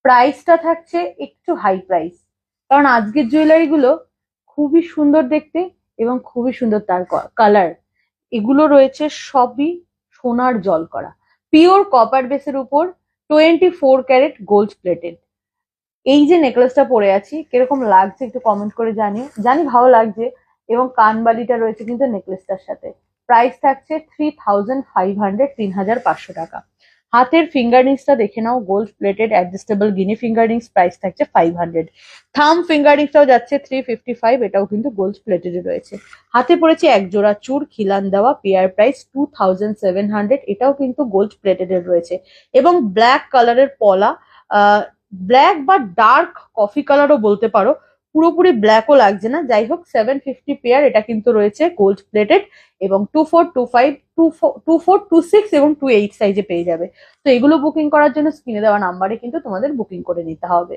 প্রাইসটা থাকছে একটু হাই প্রাইস, কারণ আজকের জুয়েলারি গুলো খুবই সুন্দর দেখতে এবং খুবই সুন্দর তার কালার। এগুলো রয়েছে সবই সোনার জল করা, পিওর কপার বেসের উপর 24 ক্যারেট গোল্ড প্লেটেড। এই যে নেকলেসটা পরে আছি কিরকম লাগছে একটু কমেন্ট করে জানিও, জানি ভালো লাগছে। এবং কানবালিটা রয়েছে কিন্তু নেকলেসটার সাথে। প্রাইস থাকছে 3500, 3500 টাকা। হাতের ফিঙ্গার রিংসটা দেখে নাও, গোল্ড প্লেটেড অ্যাডজাস্টেবল গিনি ফিঙ্গার রিংস, প্রাইস থাকছে 500। থাম ফিঙ্গার রিংসটাও যাচ্ছে 355, এটাও কিন্তু গোল্ড প্লেটেড রয়েছে। হাতে পড়েছে এক জোড়া চূড় খিলান দেওয়া, পেয়ার প্রাইস 2700, এটাও কিন্তু গোল্ড প্লেটেড রয়েছে। এবং ব্ল্যাক কালারের পলা, ব্ল্যাক বা ডার্ক কফি কালারও বলতে পারো, পুরোপুরি ব্ল্যাকও লাগছে না, যাই হোক 750 পেয়ার, এটা কিন্তু রয়েছে গোল্ড প্লেটেড। এবং 2425, 2426 এবং 28 সাইজে পেয়ে যাবে। তো এগুলো বুকিং করার জন্য স্ক্রিনে দেওয়া নাম্বারে কিন্তু তোমাদের বুকিং করে নিতে হবে।